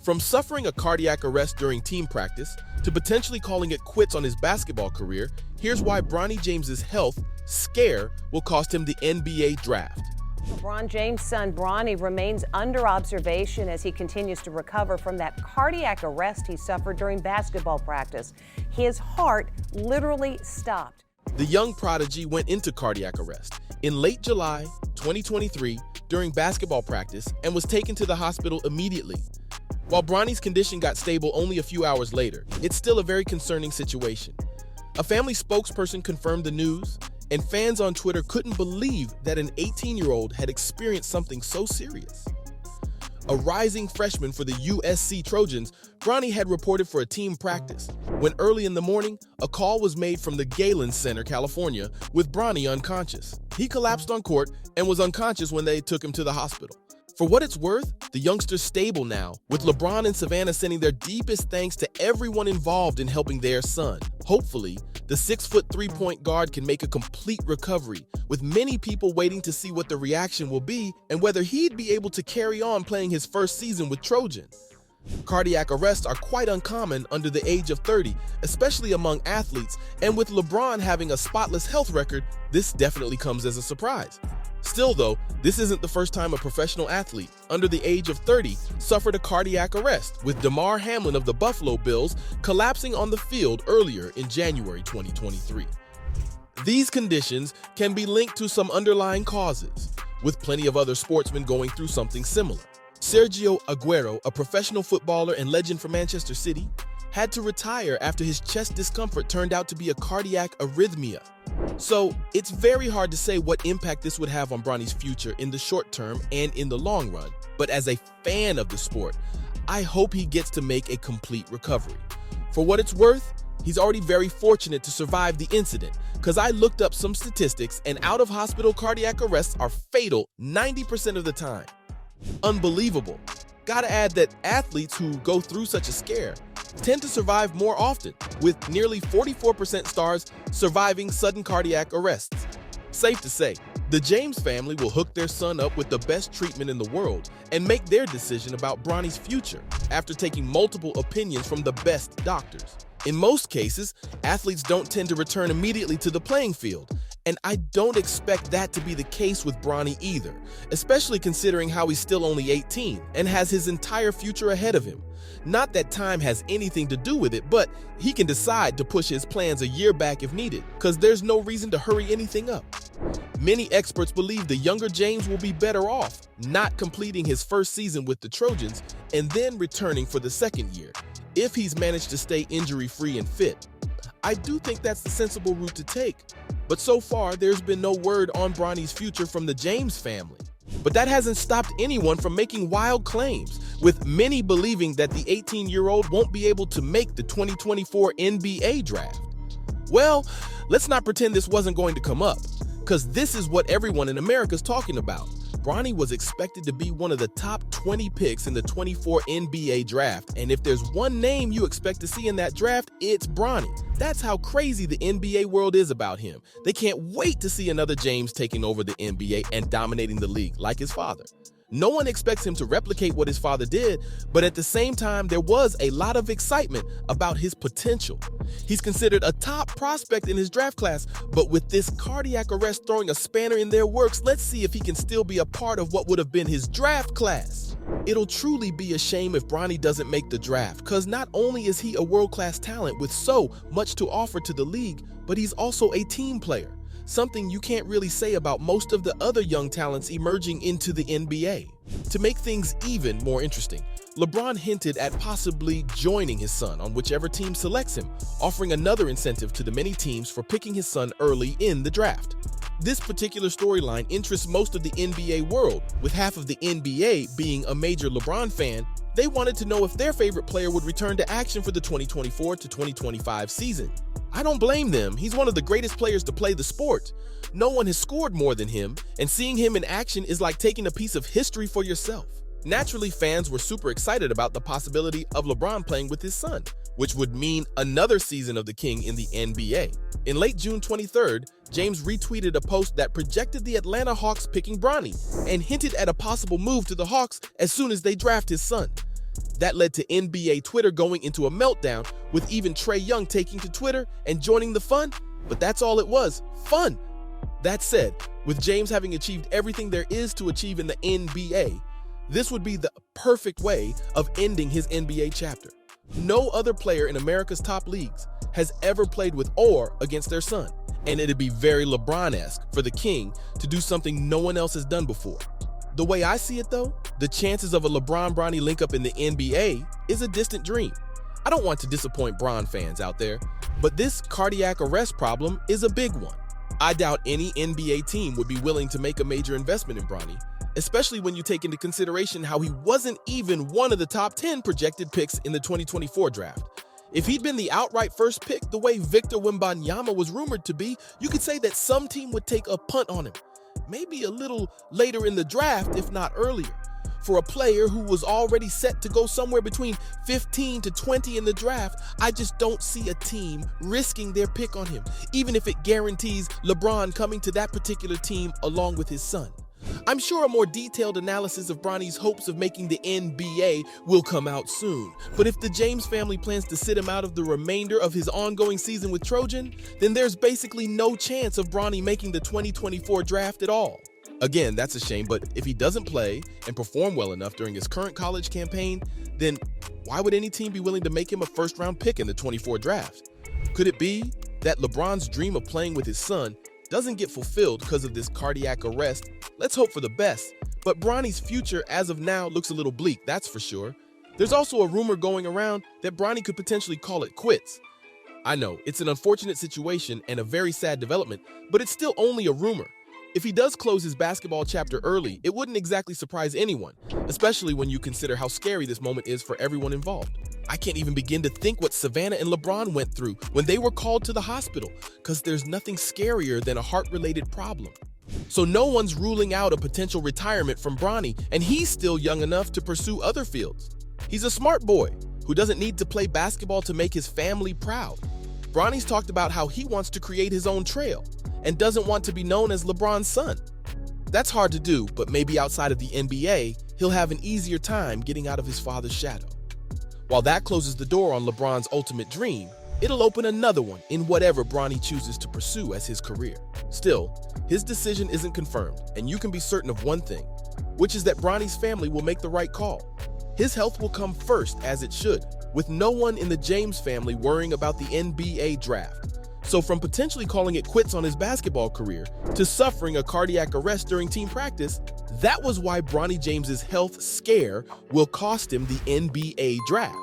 From suffering a cardiac arrest during team practice to potentially calling it quits on his basketball career, here's why Bronny James's health scare will cost him the NBA draft. LeBron James' son Bronny remains under observation as he continues to recover from that cardiac arrest he suffered during basketball practice. His heart literally stopped. The young prodigy went into cardiac arrest in late July 2023 during basketball practice and was taken to the hospital immediately. While Bronny's condition got stable only a few hours later, it's still a very concerning situation. A family spokesperson confirmed the news, and fans on Twitter couldn't believe that an 18-year-old had experienced something so serious. A rising freshman for the USC Trojans, Bronny had reported for a team practice when early in the morning, a call was made from the Galen Center, California, with Bronny unconscious. He collapsed on court and was unconscious when they took him to the hospital. For what it's worth, the youngster's stable now, with LeBron and Savannah sending their deepest thanks to everyone involved in helping their son. Hopefully, the 6-foot three-point guard can make a complete recovery, with many people waiting to see what the reaction will be and whether he'd be able to carry on playing his first season with Trojan. Cardiac arrests are quite uncommon under the age of 30, especially among athletes, and with LeBron having a spotless health record, this definitely comes as a surprise. Still though, this isn't the first time a professional athlete under the age of 30 suffered a cardiac arrest, with Damar Hamlin of the Buffalo Bills collapsing on the field earlier in January 2023. These conditions can be linked to some underlying causes, with plenty of other sportsmen going through something similar. Sergio Aguero, a professional footballer and legend for Manchester City, had to retire after his chest discomfort turned out to be a cardiac arrhythmia. So it's very hard to say what impact this would have on Bronny's future in the short term and in the long run, but as a fan of the sport, I hope he gets to make a complete recovery. For what it's worth, he's already very fortunate to survive the incident, because I looked up some statistics and out-of-hospital cardiac arrests are fatal 90% of the time. Unbelievable. Gotta add that athletes who go through such a scare tend to survive more often, with nearly 44% stars surviving sudden cardiac arrests. Safe to say, the James family will hook their son up with the best treatment in the world and make their decision about Bronny's future after taking multiple opinions from the best doctors. In most cases, athletes don't tend to return immediately to the playing field, and I don't expect that to be the case with Bronny either, especially considering how he's still only 18 and has his entire future ahead of him. Not that time has anything to do with it, but he can decide to push his plans a year back if needed, because there's no reason to hurry anything up. Many experts believe the younger James will be better off not completing his first season with the Trojans and then returning for the second year, if he's managed to stay injury-free and fit. I do think that's the sensible route to take, but so far there's been no word on Bronny's future from the James family. But that hasn't stopped anyone from making wild claims, with many believing that the 18-year-old won't be able to make the 2024 NBA draft. Well, let's not pretend this wasn't going to come up, because this is what everyone in America's talking about. Bronny was expected to be one of the top 20 picks in the 24 NBA draft, and if there's one name you expect to see in that draft, it's Bronny. That's how crazy the NBA world is about him. They can't wait to see another James taking over the NBA and dominating the league like his father. No one expects him to replicate what his father did, but at the same time, there was a lot of excitement about his potential. He's considered a top prospect in his draft class, but with this cardiac arrest throwing a spanner in their works, let's see if he can still be a part of what would have been his draft class. It'll truly be a shame if Bronny doesn't make the draft, because not only is he a world-class talent with so much to offer to the league, but he's also a team player. Something you can't really say about most of the other young talents emerging into the NBA. To make things even more interesting, LeBron hinted at possibly joining his son on whichever team selects him, offering another incentive to the many teams for picking his son early in the draft. This particular storyline interests most of the NBA world, with half of the NBA being a major LeBron fan. They wanted to know if their favorite player would return to action for the 2024 to 2025 season. I don't blame them. He's one of the greatest players to play the sport. No one has scored more than him, and seeing him in action is like taking a piece of history for yourself. Naturally, fans were super excited about the possibility of LeBron playing with his son, which would mean another season of the King in the NBA. In late June 23rd, James retweeted a post that projected the Atlanta Hawks picking Bronny and hinted at a possible move to the Hawks as soon as they draft his son. That led to NBA Twitter going into a meltdown, with even Trae Young taking to Twitter and joining the fun. But that's all it was, fun. That said, with James having achieved everything there is to achieve in the NBA, this would be the perfect way of ending his NBA chapter. No other player in America's top leagues has ever played with or against their son, and it'd be very LeBron-esque for the King to do something no one else has done before. The way I see it though, the chances of a LeBron-Bronny link-up in the NBA is a distant dream. I don't want to disappoint Bron fans out there, but this cardiac arrest problem is a big one. I doubt any NBA team would be willing to make a major investment in Bronny, especially when you take into consideration how he wasn't even one of the top 10 projected picks in the 2024 draft. If he'd been the outright first pick the way Victor Wembanyama was rumored to be, you could say that some team would take a punt on him. Maybe a little later in the draft, if not earlier. For a player who was already set to go somewhere between 15 to 20 in the draft, I just don't see a team risking their pick on him, even if it guarantees LeBron coming to that particular team along with his son. I'm sure a more detailed analysis of Bronny's hopes of making the NBA will come out soon, but if the James family plans to sit him out of the remainder of his ongoing season with Trojan, then there's basically no chance of Bronny making the 2024 draft at all. Again, that's a shame, but if he doesn't play and perform well enough during his current college campaign, then why would any team be willing to make him a first-round pick in the 24 draft? Could it be that LeBron's dream of playing with his son doesn't get fulfilled because of this cardiac arrest? Let's hope for the best, but Bronny's future as of now looks a little bleak, that's for sure. There's also a rumor going around that Bronny could potentially call it quits. I know, it's an unfortunate situation and a very sad development, but it's still only a rumor. If he does close his basketball chapter early, it wouldn't exactly surprise anyone, especially when you consider how scary this moment is for everyone involved. I can't even begin to think what Savannah and LeBron went through when they were called to the hospital, because there's nothing scarier than a heart-related problem. So no one's ruling out a potential retirement from Bronny, and he's still young enough to pursue other fields. He's a smart boy who doesn't need to play basketball to make his family proud. Bronny's talked about how he wants to create his own trail and doesn't want to be known as LeBron's son. That's hard to do, but maybe outside of the NBA, he'll have an easier time getting out of his father's shadow. While that closes the door on LeBron's ultimate dream, it'll open another one in whatever Bronny chooses to pursue as his career. Still, his decision isn't confirmed, and you can be certain of one thing, which is that Bronny's family will make the right call. His health will come first, as it should, with no one in the James family worrying about the NBA draft. So from potentially calling it quits on his basketball career to suffering a cardiac arrest during team practice, that was why Bronny James's health scare will cost him the NBA draft.